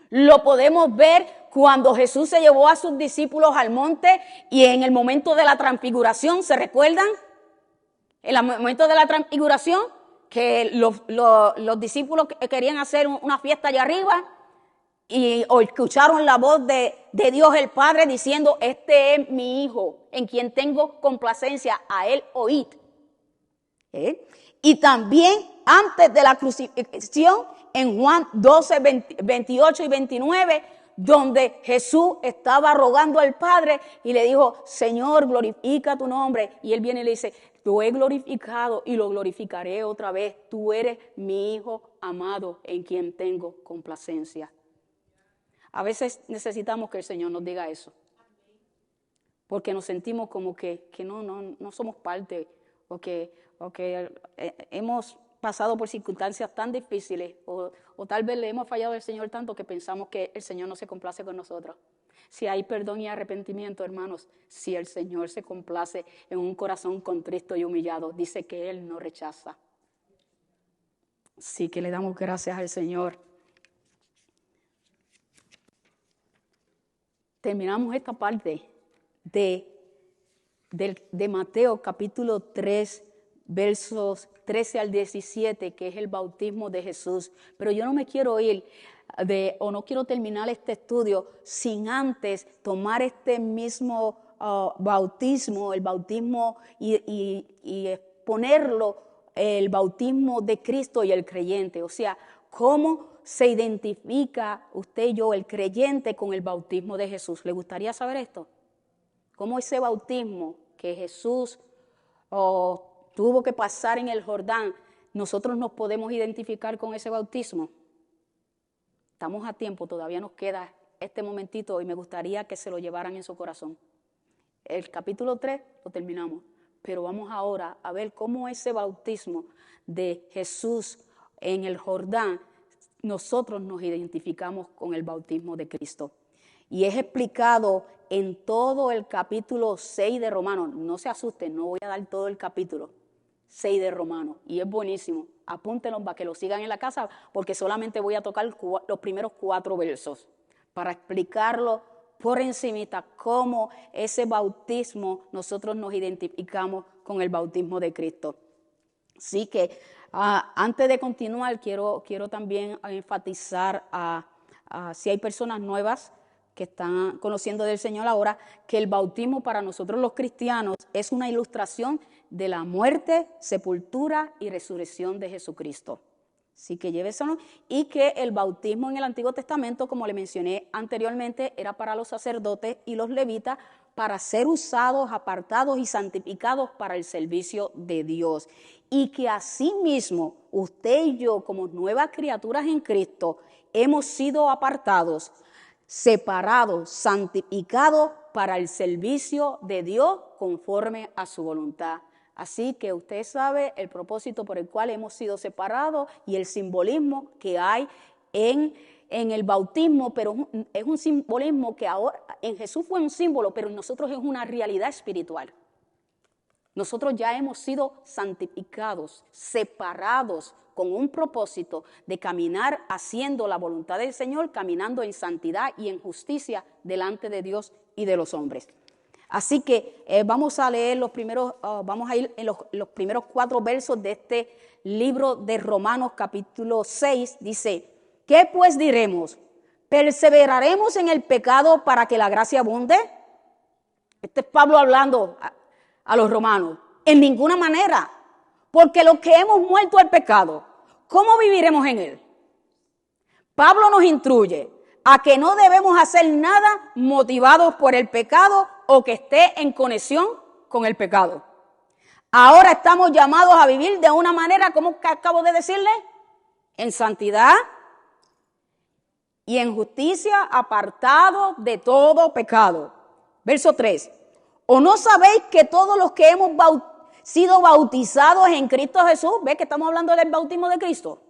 Speaker 1: Lo podemos ver cuando Jesús se llevó a sus discípulos al monte y en el momento de la transfiguración, ¿se recuerdan? En el momento de la transfiguración, que los discípulos querían hacer una fiesta allá arriba y escucharon la voz de Dios el Padre diciendo, este es mi Hijo, en quien tengo complacencia, a Él oíd. Y también antes de la crucifixión, en Juan 12, 28 y 29, donde Jesús estaba rogando al Padre y le dijo, Señor, glorifica tu nombre. Y Él viene y le dice, lo he glorificado y lo glorificaré otra vez. Tú eres mi Hijo amado en quien tengo complacencia. A veces necesitamos que el Señor nos diga eso. Porque nos sentimos como que no somos parte o que hemos pasado por circunstancias tan difíciles o tal vez le hemos fallado al Señor tanto que pensamos que el Señor no se complace con nosotros. Si hay perdón y arrepentimiento, hermanos, si el Señor se complace en un corazón contrito y humillado, dice que Él no rechaza. Sí que le damos gracias al Señor. terminamos esta parte de Mateo capítulo 3, versos 13 al 17, que es el bautismo de Jesús. Pero yo no me quiero ir no quiero terminar este estudio sin antes tomar este mismo bautismo, el bautismo y ponerlo, el bautismo de Cristo y el creyente. O sea, cómo se identifica usted y yo, el creyente, con el bautismo de Jesús. ¿Le gustaría saber esto? ¿Cómo ese bautismo que Jesús tuvo que pasar en el Jordán, nosotros nos podemos identificar con ese bautismo? Estamos a tiempo, todavía nos queda este momentito y me gustaría que se lo llevaran en su corazón. El capítulo 3 lo terminamos, pero vamos ahora a ver cómo ese bautismo de Jesús en el Jordán, nosotros nos identificamos con el bautismo de Cristo. Y es explicado en todo el capítulo 6 de Romanos. No se asusten, no voy a dar todo el capítulo 6 de Romanos. Y es buenísimo. Apúntenlo para que lo sigan en la casa, porque solamente voy a tocar los primeros 4 versos para explicarlo por encimita cómo ese bautismo nosotros nos identificamos con el bautismo de Cristo. Así que antes de continuar, quiero también enfatizar si hay personas nuevas que están conociendo del Señor ahora, que el bautismo para nosotros los cristianos es una ilustración de la muerte, sepultura y resurrección de Jesucristo. Así que lléveselo. Y que el bautismo en el Antiguo Testamento, como le mencioné anteriormente, era para los sacerdotes y los levitas para ser usados, apartados y santificados para el servicio de Dios. Y que asimismo usted y yo, como nuevas criaturas en Cristo, hemos sido apartados, separados, santificados para el servicio de Dios conforme a su voluntad. Así que usted sabe el propósito por el cual hemos sido separados y el simbolismo que hay en el bautismo, pero es un simbolismo que ahora en Jesús fue un símbolo, pero en nosotros es una realidad espiritual. Nosotros ya hemos sido santificados, separados con un propósito de caminar haciendo la voluntad del Señor, caminando en santidad y en justicia delante de Dios y de los hombres. Así que vamos a leer vamos a ir en los primeros 4 versos de este libro de Romanos capítulo 6. Dice, ¿qué pues diremos? ¿Perseveraremos en el pecado para que la gracia abunde? Este es Pablo hablando a los romanos. En ninguna manera, porque los que hemos muerto al pecado, ¿cómo viviremos en él? Pablo nos instruye a que no debemos hacer nada motivados por el pecado o que esté en conexión con el pecado. Ahora estamos llamados a vivir de una manera, como acabo de decirle, en santidad y en justicia, apartados de todo pecado. Verso 3. ¿O no sabéis que todos los que hemos sido bautizados en Cristo Jesús, ve que estamos hablando del bautismo de Cristo,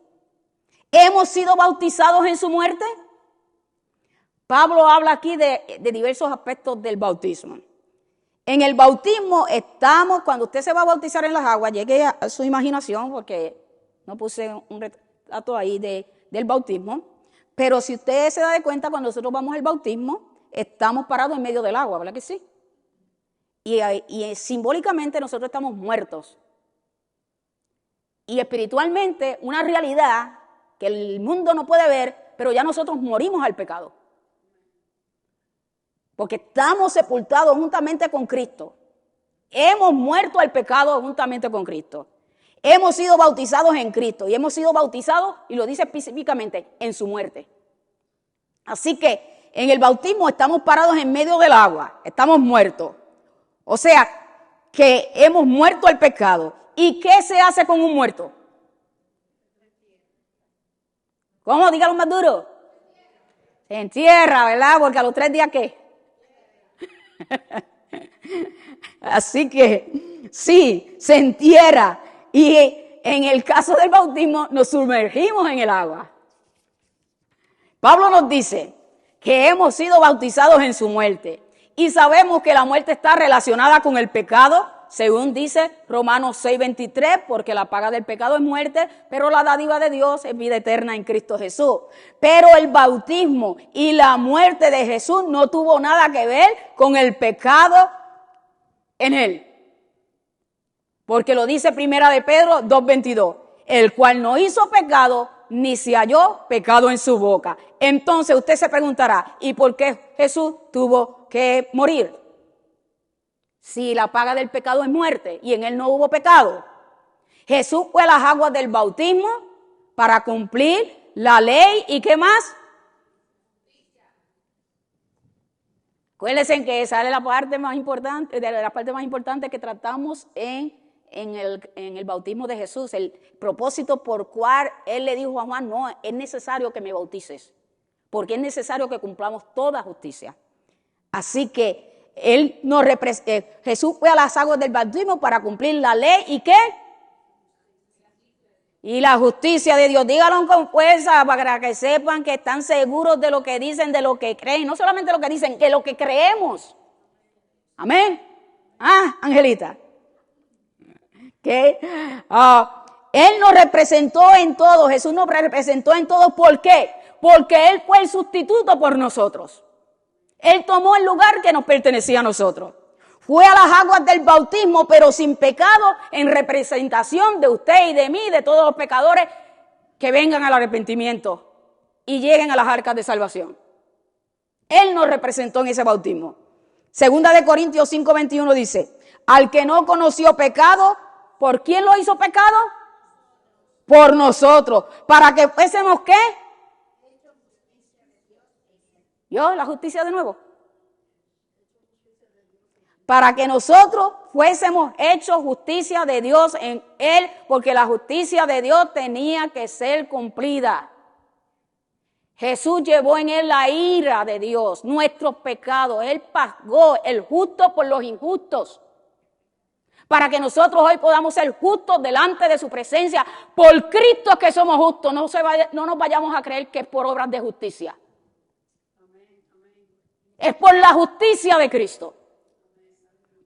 Speaker 1: hemos sido bautizados en su muerte? Pablo habla aquí de diversos aspectos del bautismo. En el bautismo estamos, cuando usted se va a bautizar en las aguas, llegue a su imaginación, porque no puse un retrato ahí del bautismo, pero si usted se da de cuenta, cuando nosotros vamos al bautismo, estamos parados en medio del agua, ¿verdad que sí? Y simbólicamente nosotros estamos muertos. Y espiritualmente, una realidad que el mundo no puede ver, pero ya nosotros morimos al pecado. Porque estamos sepultados juntamente con Cristo. Hemos muerto al pecado juntamente con Cristo. Hemos sido bautizados en Cristo y hemos sido bautizados, y lo dice específicamente, en su muerte. Así que en el bautismo estamos parados en medio del agua, estamos muertos. O sea, que hemos muerto al pecado. ¿Y qué se hace con un muerto? ¿Cómo? Dígalo más duro. Se entierra, ¿verdad? Porque a los 3 días, ¿qué? Así que, sí, se entierra. Y en el caso del bautismo, nos sumergimos en el agua. Pablo nos dice que hemos sido bautizados en su muerte. Y sabemos que la muerte está relacionada con el pecado, según dice Romanos 6:23, porque la paga del pecado es muerte, pero la dádiva de Dios es vida eterna en Cristo Jesús. Pero el bautismo y la muerte de Jesús no tuvo nada que ver con el pecado en él. Porque lo dice Primera de Pedro 2:22, el cual no hizo pecado, ni se halló pecado en su boca. Entonces usted se preguntará, ¿y por qué Jesús tuvo que morir? Si la paga del pecado es muerte y en él no hubo pecado. Jesús fue a las aguas del bautismo para cumplir la ley y ¿qué más? Acuérdense que esa es la parte más importante, que tratamos en el bautismo de Jesús, el propósito por cual él le dijo a Juan, no, es necesario que me bautices, porque es necesario que cumplamos toda justicia. Así que Jesús fue a las aguas del bautismo para cumplir la ley y ¿qué? Y la justicia de Dios. Díganlo con fuerza para que sepan que están seguros de lo que dicen, de lo que creen. No solamente lo que dicen, que lo que creemos. Amén. Angelita. Que Él nos representó en todo. Jesús nos representó en todo. ¿Por qué? Porque Él fue el sustituto por nosotros. Él tomó el lugar que nos pertenecía a nosotros. Fue a las aguas del bautismo, pero sin pecado, en representación de usted y de mí, de todos los pecadores que vengan al arrepentimiento y lleguen a las arcas de salvación. Él nos representó en ese bautismo. Segunda de Corintios 5:21 dice, al que no conoció pecado, ¿por quién lo hizo pecado? Por nosotros. ¿Para que fuésemos qué? ¿Yo? ¿La justicia de nuevo? Para que nosotros fuésemos hechos justicia de Dios en Él, porque la justicia de Dios tenía que ser cumplida. Jesús llevó en Él la ira de Dios, nuestros pecados. Él pagó el justo por los injustos. Para que nosotros hoy podamos ser justos delante de su presencia. Por Cristo es que somos justos. No nos vayamos a creer que es por obras de justicia. Es por la justicia de Cristo.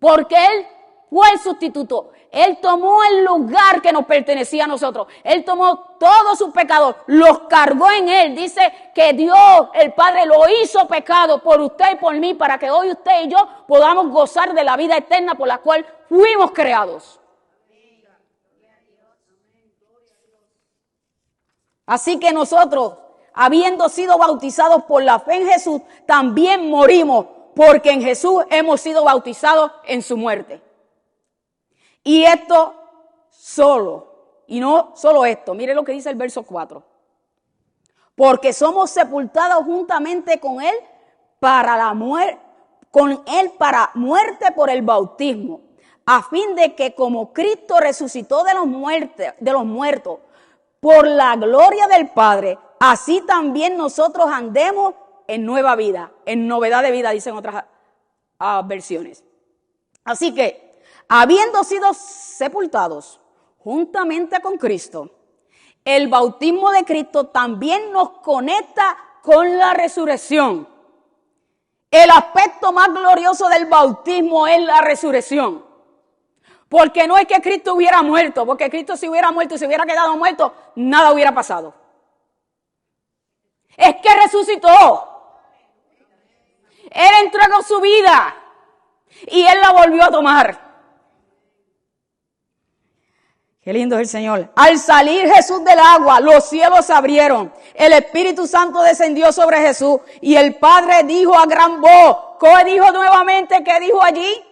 Speaker 1: Porque Él fue el sustituto. Él tomó el lugar que nos pertenecía a nosotros. Él tomó todos sus pecados, los cargó en Él. Dice que Dios, el Padre, lo hizo pecado por usted y por mí, para que hoy usted y yo podamos gozar de la vida eterna por la cual fuimos creados. Así que nosotros, habiendo sido bautizados por la fe en Jesús, también morimos, porque en Jesús hemos sido bautizados en su muerte. Y esto solo, y no solo esto, mire lo que dice el verso 4. Porque somos sepultados juntamente con Él para la muerte, para muerte por el bautismo, a fin de que como Cristo resucitó de los muertos por la gloria del Padre, así también nosotros andemos en nueva vida, en novedad de vida, dicen otras versiones. Así que, habiendo sido sepultados juntamente con Cristo, el bautismo de Cristo también nos conecta con la resurrección. El aspecto más glorioso del bautismo es la resurrección. Porque no es que Cristo hubiera muerto, porque Cristo si hubiera muerto y se hubiera quedado muerto, nada hubiera pasado. Es que resucitó. Él entregó su vida y Él la volvió a tomar. Qué lindo es el Señor. Al salir Jesús del agua, los cielos se abrieron. El Espíritu Santo descendió sobre Jesús y el Padre dijo a gran voz, ¿qué dijo nuevamente? ¿Qué dijo allí?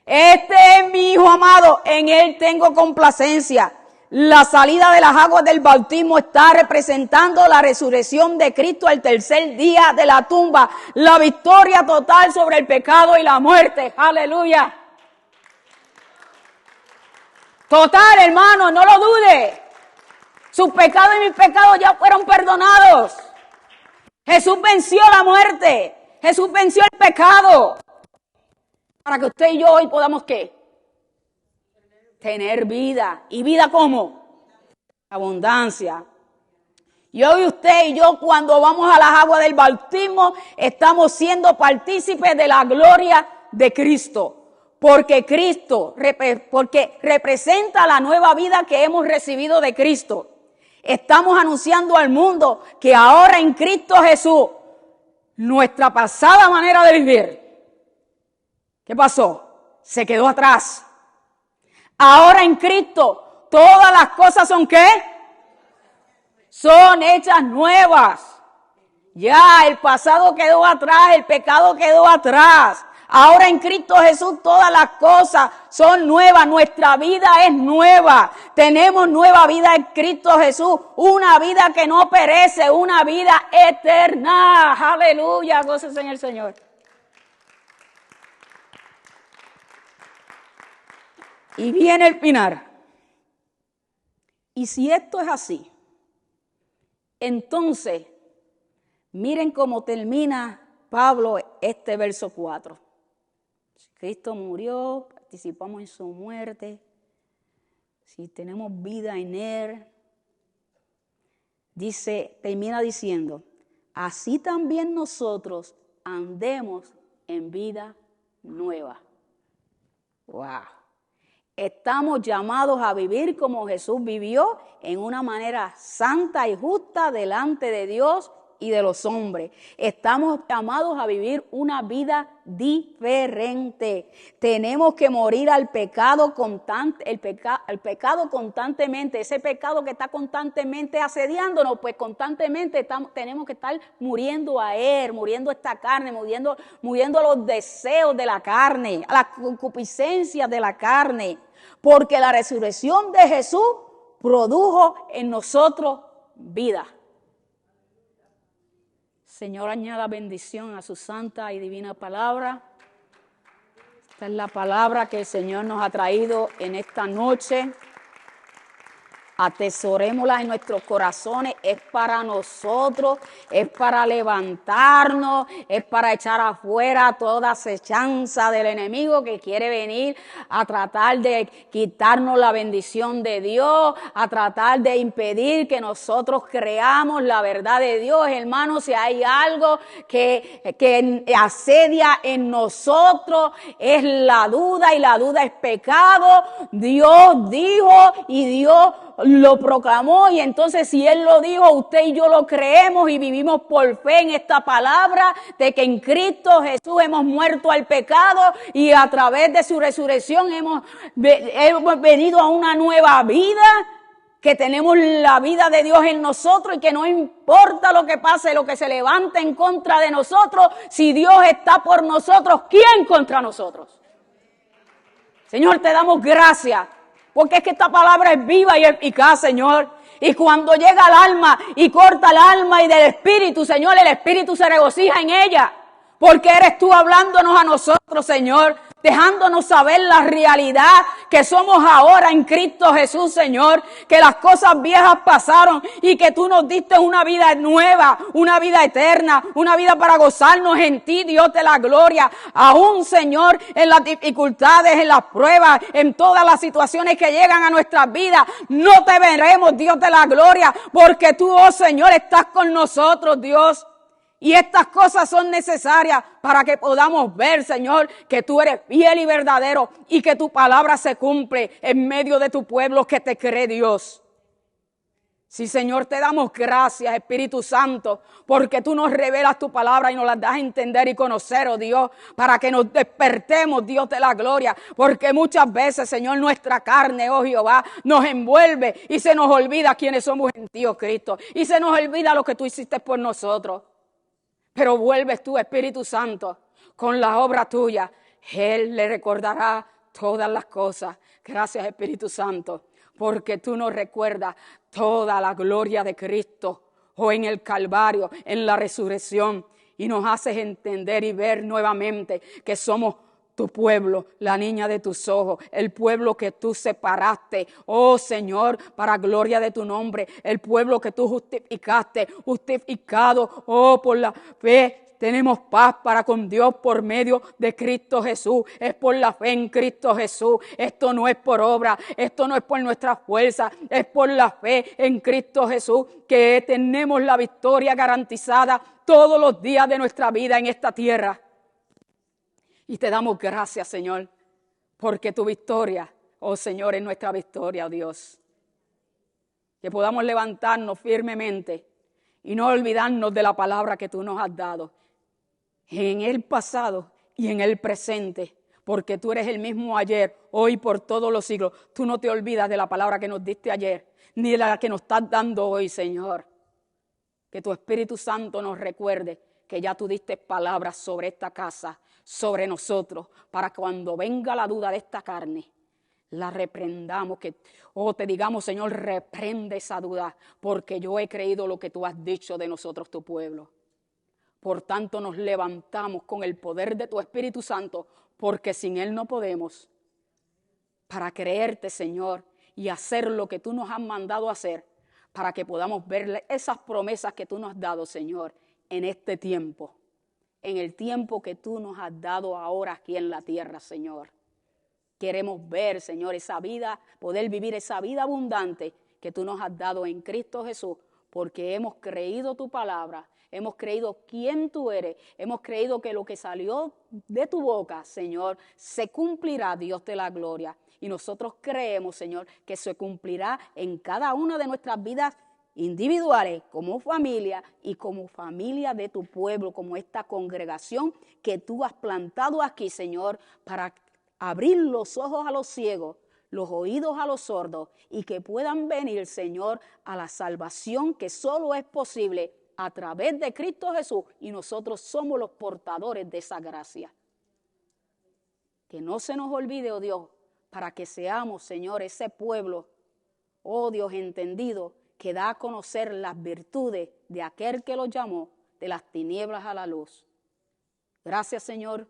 Speaker 1: Este es mi Hijo amado, en Él tengo complacencia. La salida de las aguas del bautismo está representando la resurrección de Cristo al tercer día de la tumba. La victoria total sobre el pecado y la muerte. ¡Aleluya! Total, hermano, no lo dude. Sus pecados y mis pecados ya fueron perdonados. Jesús venció la muerte. Jesús venció el pecado. Para que usted y yo hoy podamos, ¿qué? Tener vida. ¿Y vida cómo? Abundancia. Y hoy usted y yo, cuando vamos a las aguas del bautismo, estamos siendo partícipes de la gloria de Cristo. porque porque representa la nueva vida que hemos recibido de Cristo. Estamos anunciando al mundo que ahora en Cristo Jesús, nuestra pasada manera de vivir, ¿qué pasó? Se quedó atrás. Ahora en Cristo, todas las cosas son ¿qué? Son hechas nuevas. Ya, el pasado quedó atrás, el pecado quedó atrás. Ahora en Cristo Jesús todas las cosas son nuevas, nuestra vida es nueva. Tenemos nueva vida en Cristo Jesús, una vida que no perece, una vida eterna. Aleluya, gócese en el Señor. Y viene el final. Y si esto es así, entonces, miren cómo termina Pablo este verso 4. Cristo murió, participamos en su muerte, si tenemos vida en Él, termina diciendo, así también nosotros andemos en vida nueva. ¡Wow! Estamos llamados a vivir como Jesús vivió, en una manera santa y justa delante de Dios y de los hombres. Estamos llamados a vivir una vida diferente. Tenemos que morir al pecado al pecado constantemente. Ese pecado que está constantemente asediándonos, pues constantemente tenemos que estar muriendo a él, muriendo a esta carne, muriendo a los deseos de la carne, a las concupiscencias de la carne. Porque la resurrección de Jesús produjo en nosotros vida. Señor, añada bendición a su santa y divina palabra. Esta es la palabra que el Señor nos ha traído en esta noche. Atesorémosla en nuestros corazones, es para nosotros, es para levantarnos, es para echar afuera toda acechanza del enemigo que quiere venir a tratar de quitarnos la bendición de Dios, a tratar de impedir que nosotros creamos la verdad de Dios. Hermanos, si hay algo que asedia en nosotros es la duda, y la duda es pecado. Dios dijo y Dios lo proclamó, y entonces si Él lo dijo, usted y yo lo creemos y vivimos por fe en esta palabra de que en Cristo Jesús hemos muerto al pecado y a través de su resurrección hemos venido a una nueva vida, que tenemos la vida de Dios en nosotros y que no importa lo que pase, lo que se levante en contra de nosotros, si Dios está por nosotros, ¿quién contra nosotros? Señor, te damos gracias. Porque es que esta palabra es viva y eficaz, Señor. Y cuando llega al alma y corta el alma y del Espíritu, Señor, el Espíritu se regocija en ella. Porque eres tú hablándonos a nosotros, Señor, dejándonos saber la realidad que somos ahora en Cristo Jesús, Señor, que las cosas viejas pasaron y que tú nos diste una vida nueva, una vida eterna, una vida para gozarnos en ti, Dios de la gloria. Aún, Señor, en las dificultades, en las pruebas, en todas las situaciones que llegan a nuestras vidas, no te veremos, Dios de la gloria, porque tú, oh Señor, estás con nosotros, Dios. Y estas cosas son necesarias para que podamos ver, Señor, que tú eres fiel y verdadero y que tu palabra se cumple en medio de tu pueblo que te cree, Dios. Sí, Señor, te damos gracias, Espíritu Santo, porque tú nos revelas tu palabra y nos la das a entender y conocer, oh Dios, para que nos despertemos, Dios de la gloria, porque muchas veces, Señor, nuestra carne, oh Jehová, nos envuelve y se nos olvida quiénes somos en ti, oh Cristo, y se nos olvida lo que tú hiciste por nosotros. Pero vuelves tú, Espíritu Santo, con la obra tuya. Él le recordará todas las cosas. Gracias, Espíritu Santo, porque tú nos recuerdas toda la gloria de Cristo, o en el Calvario, en la resurrección, y nos haces entender y ver nuevamente que somos tu pueblo, la niña de tus ojos, el pueblo que tú separaste, oh Señor, para gloria de tu nombre, el pueblo que tú justificaste, justificado, oh, por la fe. Tenemos paz para con Dios por medio de Cristo Jesús. Es por la fe en Cristo Jesús. Esto no es por obra, esto no es por nuestra fuerza, es por la fe en Cristo Jesús que tenemos la victoria garantizada todos los días de nuestra vida en esta tierra. Y te damos gracias, Señor, porque tu victoria, oh Señor, es nuestra victoria, oh Dios. Que podamos levantarnos firmemente y no olvidarnos de la palabra que tú nos has dado en el pasado y en el presente, porque tú eres el mismo ayer, hoy, por todos los siglos. Tú no te olvidas de la palabra que nos diste ayer, ni de la que nos estás dando hoy, Señor. Que tu Espíritu Santo nos recuerde que ya tú diste palabras sobre esta casa, sobre nosotros, para que cuando venga la duda de esta carne, la reprendamos, te digamos, Señor, reprende esa duda, porque yo he creído lo que tú has dicho de nosotros, tu pueblo. Por tanto, nos levantamos con el poder de tu Espíritu Santo, porque sin él no podemos, para creerte, Señor, y hacer lo que tú nos has mandado hacer, para que podamos ver esas promesas que tú nos has dado, Señor, en este tiempo, en el tiempo que tú nos has dado ahora aquí en la tierra, Señor. Queremos ver, Señor, esa vida, poder vivir esa vida abundante que tú nos has dado en Cristo Jesús, porque hemos creído tu palabra, hemos creído quién tú eres, hemos creído que lo que salió de tu boca, Señor, se cumplirá, Dios de la gloria. Y nosotros creemos, Señor, que se cumplirá en cada una de nuestras vidas individuales, como familia y como familia de tu pueblo, como esta congregación que tú has plantado aquí, Señor, para abrir los ojos a los ciegos, los oídos a los sordos y que puedan venir, Señor, a la salvación que solo es posible a través de Cristo Jesús, y nosotros somos los portadores de esa gracia. Que no se nos olvide, oh Dios, para que seamos, Señor, ese pueblo, oh Dios, entendido, que da a conocer las virtudes de aquel que los llamó de las tinieblas a la luz. Gracias, Señor,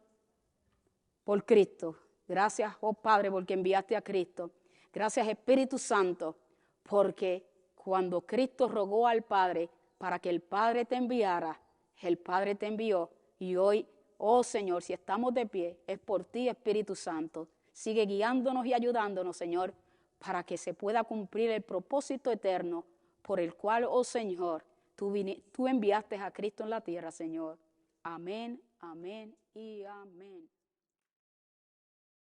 Speaker 1: por Cristo. Gracias, oh Padre, porque enviaste a Cristo. Gracias, Espíritu Santo, porque cuando Cristo rogó al Padre para que el Padre te enviara, el Padre te envió. Y hoy, oh Señor, si estamos de pie, es por ti, Espíritu Santo. Sigue guiándonos y ayudándonos, Señor, para que se pueda cumplir el propósito eterno por el cual, oh Señor, tú enviaste a Cristo en la tierra, Señor. Amén, amén y amén.